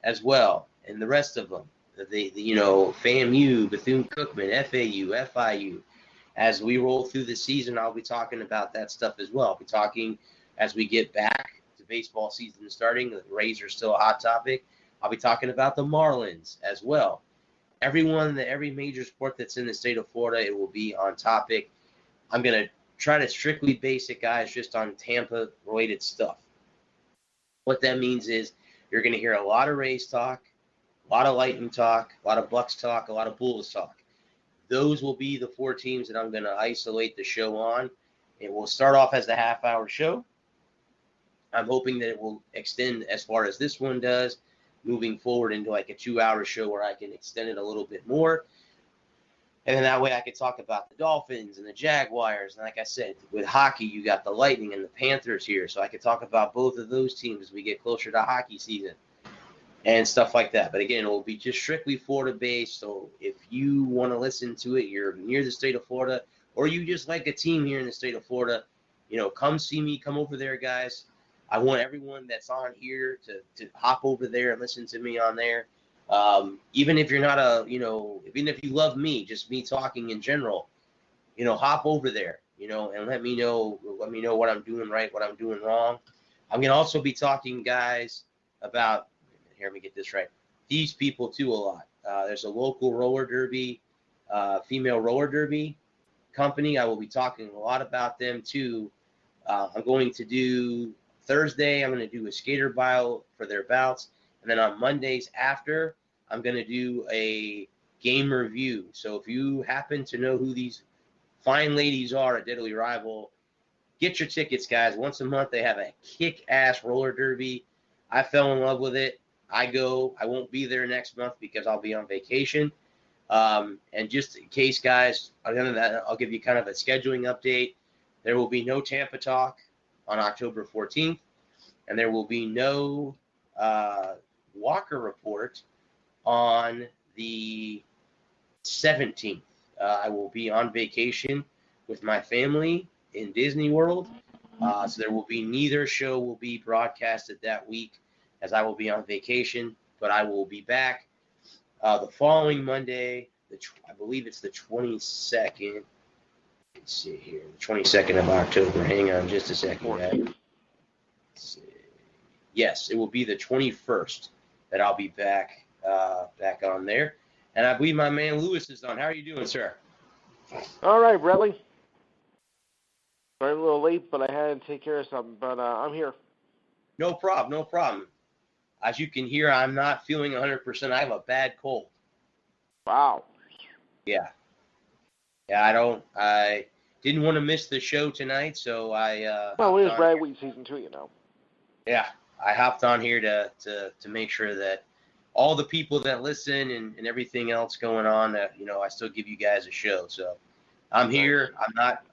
as well, and the rest of them. The FAMU, Bethune-Cookman, FAU, FIU. As we roll through the season, I'll be talking about that stuff as well. I'll be talking as we get back to baseball season starting. The Rays are still a hot topic. I'll be talking about the Marlins as well. Every major sport that's in the state of Florida, it will be on topic. I'm going to try to strictly base it, guys, just on Tampa-related stuff. What that means is you're going to hear a lot of Rays talk, a lot of Lightning talk, a lot of Bucks talk, a lot of Bulls talk. Those will be the 4 teams that I'm going to isolate the show on. It will start off as a half-hour show. I'm hoping that it will extend as far as this one does, moving forward into like a 2-hour show where I can extend it a little bit more. And then that way I could talk about the Dolphins and the Jaguars. And like I said, with hockey, you got the Lightning and the Panthers here. So I could talk about both of those teams as we get closer to hockey season and stuff like that. But again, it will be just strictly Florida-based. So if you want to listen to it, you're near the state of Florida, or you just like a team here in the state of Florida, come see me. Come over there, guys. I want everyone that's on here to hop over there and listen to me on there. Even if you're not even if you love me, just me talking in general, hop over there, and let me know what I'm doing right, what I'm doing wrong. I'm going to also be talking, guys, about, here, let me get this right, these people too a lot. There's a local roller derby, female roller derby company. I will be talking a lot about them too. I'm going to do Thursday, I'm going to do a skater bio for their bouts. And then on Mondays after, I'm going to do a game review. So if you happen to know who these fine ladies are at Deadly Rival, get your tickets, guys. Once a month, they have a kick-ass roller derby. I fell in love with it. I go. I won't be there next month because I'll be on vacation. And just in case, guys, other than that, I'll give you kind of a scheduling update. There will be no Tampa talk on October 14th, and there will be no Walker report on the 17th. I will be on vacation with my family in Disney World, so there will be neither show will be broadcasted that week as I will be on vacation, but I will be back the following Monday, I believe it's the 22nd. Let's see here, the 22nd of October. Hang on just a second, guys. Let's see. Yes, it will be the 21st that I'll be back on there. And I believe my man Lewis is on. How are you doing, sir? All right, Bradley. Sorry, I'm a little late, but I had to take care of something. But I'm here. No problem. As you can hear, I'm not feeling 100%. I have a bad cold. Wow. Yeah, I didn't want to miss the show tonight, so I well, it is Ragweed season 2, Yeah, I hopped on here to make sure that all the people that listen and everything else going on, that I still give you guys a show. So I'm here. I'm not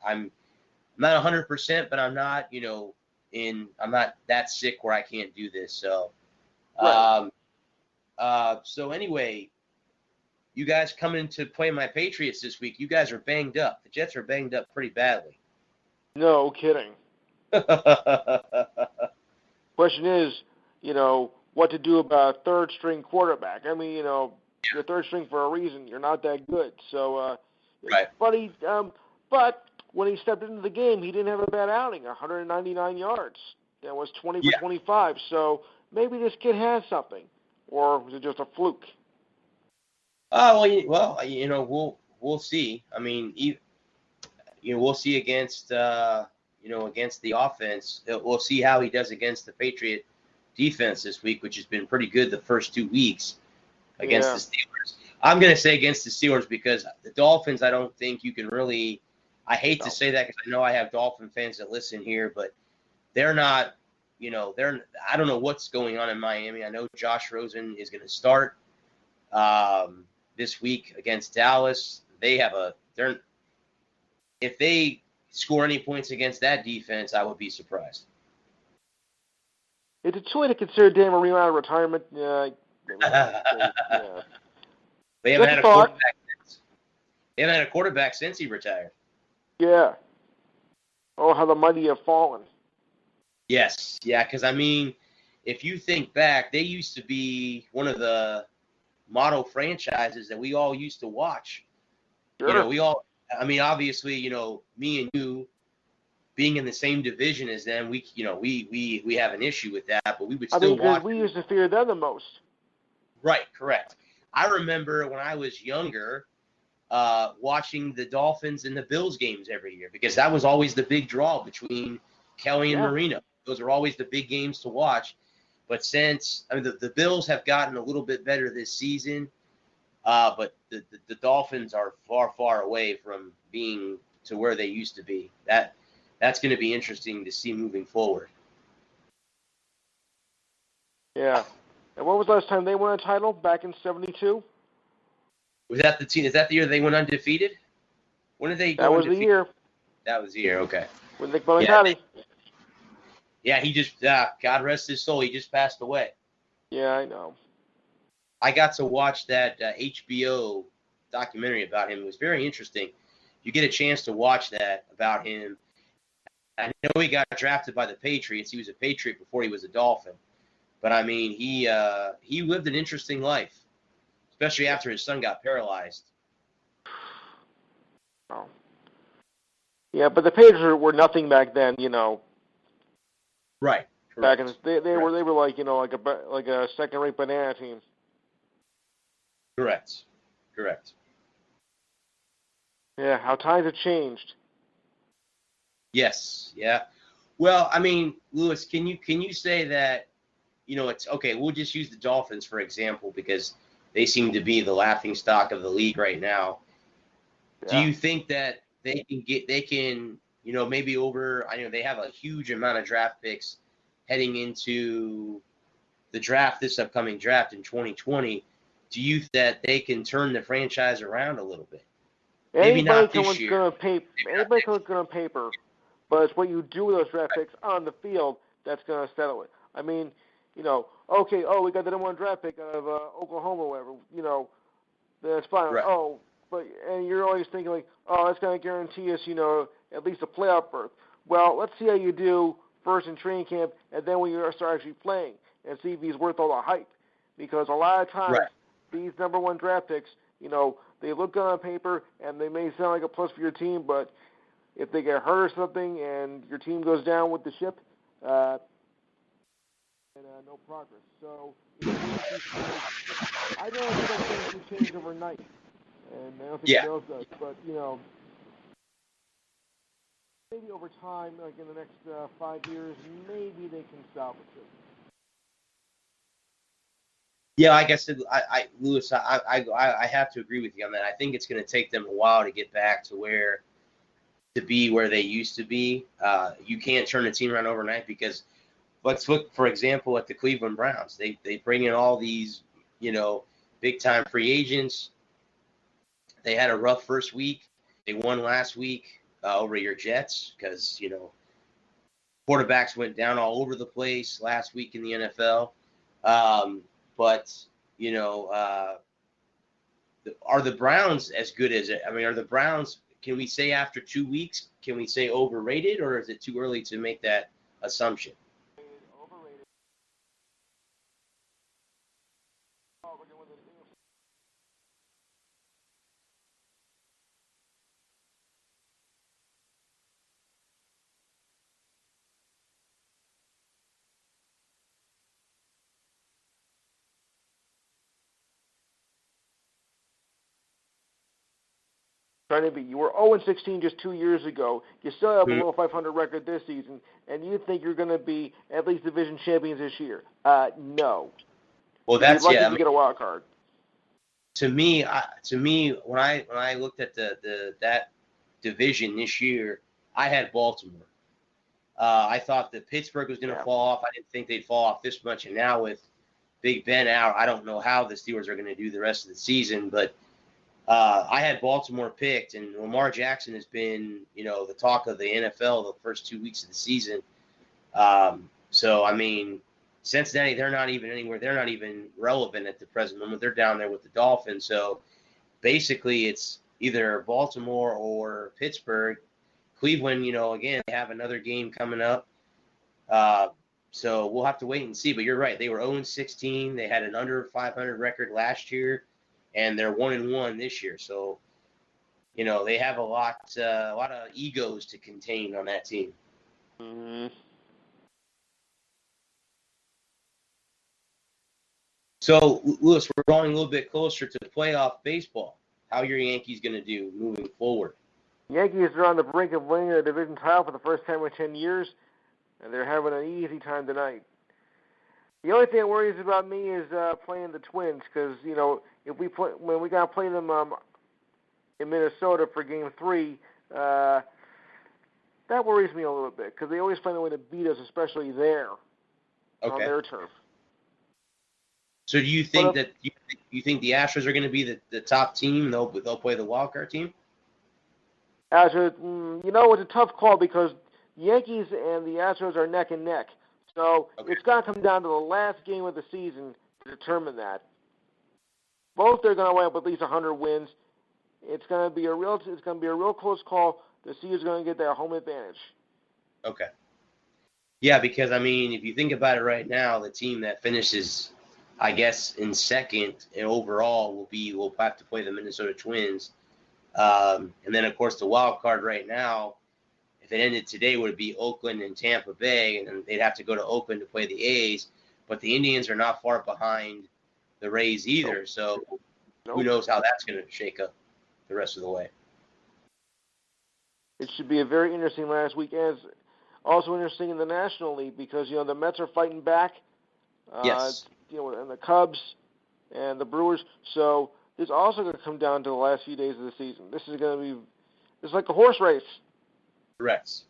100%, but I'm not I'm not that sick where I can't do this. So right. So anyway, you guys coming to play my Patriots this week, you guys are banged up. The Jets are banged up pretty badly. No kidding. Question is, what to do about a third-string quarterback. I mean, you're third-string for a reason. You're not that good. So, right. But when he stepped into the game, he didn't have a bad outing, 199 yards. That was 20 for 25. So maybe this kid has something. Or was it just a fluke? We'll see. I mean, we'll see against against the offense. We'll see how he does against the Patriot defense this week, which has been pretty good the first 2 weeks against the Steelers. I'm going to say against the Steelers because the Dolphins, I don't think you can really – I hate to say that because I know I have Dolphin fans that listen here, but they're not – I don't know what's going on in Miami. I know Josh Rosen is going to start this week against Dallas. If they score any points against that defense, I would be surprised. It's too late to consider Dan Marino out of retirement. They haven't had a quarterback since. They haven't had a quarterback since he retired. Yeah. Oh, how the mighty have fallen. Yes. Yeah, because, I mean, if you think back, they used to be one of the model franchises that we all used to watch. Sure. I mean, obviously, me and you being in the same division as them, we have an issue with that, but we would I mean, still because watch. we used to fear them the most. Right, correct. I remember when I was younger, watching the Dolphins and the Bills games every year because that was always the big draw between Kelly and Marino. Those are always the big games to watch. But the Bills have gotten a little bit better this season, but the Dolphins are far, far away from being to where they used to be. That's going to be interesting to see moving forward. Yeah. And when was the last time they won a title? Back in '72. Was that the team? Is that the year they went undefeated? When did they go That was undefeated? the year. That was the year. Okay. With Nick Bellinati. Yeah, he just God rest his soul. He just passed away. Yeah, I know. I got to watch that HBO documentary about him. It was very interesting. You get a chance to watch that about him. I know he got drafted by the Patriots. He was a Patriot before he was a Dolphin. But I mean, he lived an interesting life, especially after his son got paralyzed. Oh. Yeah, but the Patriots were nothing back then, Right. Correct. Back in they were like like a second-rate banana team. Correct. Yeah, how times have changed. Yes. Yeah. Well, I mean, Lewis, can you say that it's okay? We'll just use the Dolphins for example because they seem to be the laughingstock of the league right now. Yeah. Do you think that they can maybe over? I know they have a huge amount of draft picks heading into this upcoming draft in 2020. Do you think that they can turn the franchise around a little bit? Maybe not this year. Anybody can look good on paper, but it's what you do with those draft picks on the field that's going to settle it. I mean, okay, we got the number one draft pick out of Oklahoma or whatever, that's fine. Right. And you're always thinking like, that's going to guarantee us, at least a playoff berth. Well, let's see how you do first in training camp, and then when you start actually playing, and see if he's worth all the hype. Because a lot of times, these number one draft picks, they look good on paper, and they may sound like a plus for your team, but if they get hurt or something, and your team goes down with the ship, no progress. So, I don't think things can change overnight, and I don't think Bill does, but, maybe over time, like in the next 5 years, maybe they can salvage it. Yeah, like I said, Lewis, I have to agree with you on that. I think it's going to take them a while to get back to where they used to be. You can't turn a team around overnight because let's look, for example, at the Cleveland Browns. They bring in all these, big time free agents. They had a rough first week. They won last week over your Jets because quarterbacks went down all over the place last week in the NFL. But, are the Browns as good as it? I mean, are the Browns, can we say after 2 weeks, can we say overrated, or is it too early to make that assumption? Overrated. Trying to be. You were 0-16 just 2 years ago. You still have a below 500 record this season, and you think you're going to be at least division champions this year? No. Well, that's lucky to get a wild card. To me, when I looked at that division this year, I had Baltimore. I thought that Pittsburgh was going to fall off. I didn't think they'd fall off this much. And now with Big Ben out, I don't know how the Steelers are going to do the rest of the season, but. I had Baltimore picked, and Lamar Jackson has been, the talk of the NFL the first 2 weeks of the season. So, I mean, Cincinnati, they're not even anywhere. They're not even relevant at the present moment. They're down there with the Dolphins. So, basically, it's either Baltimore or Pittsburgh. Cleveland, again, they have another game coming up. So we'll have to wait and see. But you're right. They were 0-16. They had an under 500 record last year, and they're 1-1 this year. So, they have a lot of egos to contain on that team. Mm-hmm. So, Lewis, we're going a little bit closer to playoff baseball. How are your Yankees going to do moving forward? Yankees are on the brink of winning the division title for the first time in 10 years, and they're having an easy time tonight. The only thing that worries about me is playing the Twins, because if when we got to play them in Minnesota for Game 3, that worries me a little bit, because they always find a way to beat us, especially there on their turf. So do you think that you think the Astros are going to be the top team? They'll play the wild card team. Astros, it's a tough call because the Yankees and the Astros are neck and neck. So it's got to come down to the last game of the season to determine that. Both are going to wind up with at least 100 wins. It's going to be a real close call to see who's going to get that home advantage. Okay. Yeah, because if you think about it right now, the team that finishes, I guess, in second and overall will have to play the Minnesota Twins. And then, of course, the wild card right now, if it ended today, would be Oakland and Tampa Bay, and they'd have to go to Oakland to play the A's. But the Indians are not far behind the Rays either, so who knows how that's going to shake up the rest of the way. It should be a very interesting last weekend. Also interesting in the National League because, the Mets are fighting back. Yes. And the Cubs and the Brewers. So this also going to come down to the last few days of the season. This is going to be it's like a horse race. Correct.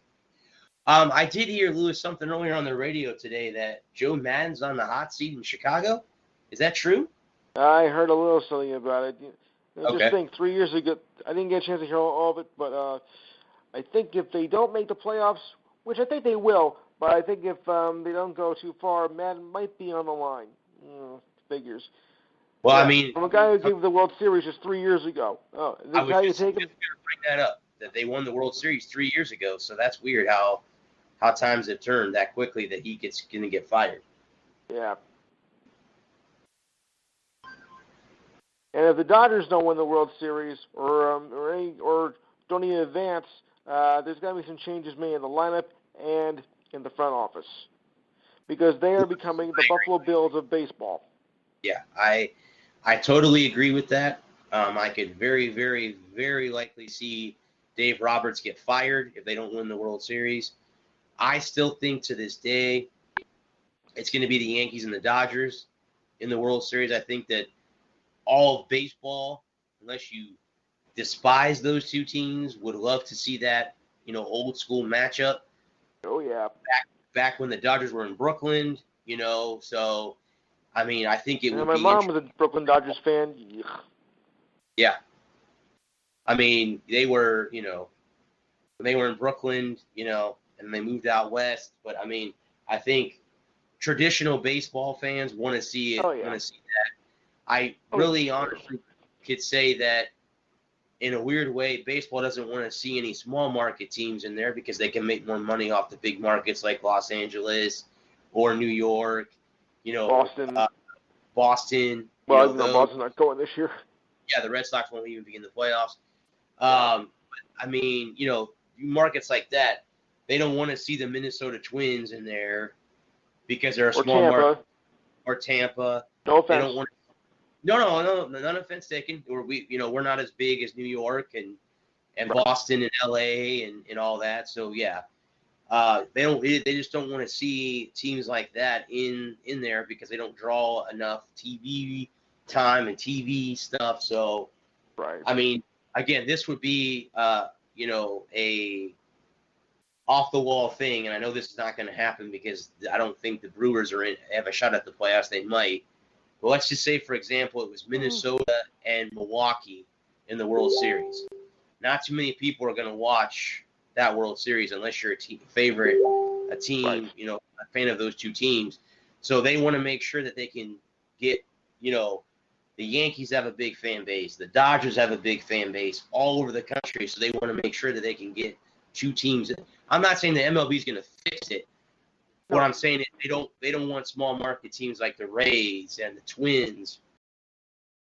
I did hear, Lewis, something earlier on the radio today that Joe Madden's on the hot seat in Chicago. Is that true? I heard a little something about it. I just think 3 years ago, I didn't get a chance to hear all of it, but I think if they don't make the playoffs, which I think they will, but I think if they don't go too far, Madden might be on the line. Figures. Well, from a guy who gave the World Series just 3 years ago. Oh, this I was how you just take going to bring that up, that they won the World Series 3 years ago. So that's weird how times have turned that quickly that he's going to get fired. Yeah. And if the Dodgers don't win the World Series or don't even advance, there's going to be some changes made in the lineup and in the front office because they are becoming the Buffalo Bills of baseball. Yeah, I totally agree with that. I could very, very, very likely see Dave Roberts get fired if they don't win the World Series. I still think to this day it's going to be the Yankees and the Dodgers in the World Series. I think that all of baseball, unless you despise those two teams, would love to see that, old school matchup. Oh, yeah. Back when the Dodgers were in Brooklyn, so, I think it would be. My mom was a Brooklyn Dodgers fan. Yeah. They were, when they were in Brooklyn, and they moved out west. But, I think traditional baseball fans want to see it. Oh, yeah. Want to see that. I really honestly could say that in a weird way, baseball doesn't want to see any small market teams in there because they can make more money off the big markets like Los Angeles or New York, Boston. Boston. Well, Boston's not going this year. Yeah, the Red Sox won't even be in the playoffs. But, markets like that, they don't want to see the Minnesota Twins in there because they're a small market. Or Tampa. No offense. They don't want. No, none offense taken. We're not as big as New York and Boston and LA and all that. So yeah, they just don't want to see teams like that in there because they don't draw enough TV time and TV stuff. So right. Again, this would be a off the wall thing, and I know this is not going to happen because I don't think the Brewers have a shot at the playoffs. They might. But let's just say, for example, it was Minnesota and Milwaukee in the World Series. Not too many people are going to watch that World Series unless you're a team, right. A fan of those two teams. So they want to make sure that they can get, the Yankees have a big fan base. The Dodgers have a big fan base all over the country. So they want to make sure that they can get two teams. I'm not saying the MLB is going to fix it, What I'm saying is they don't want small market teams like the Rays and the Twins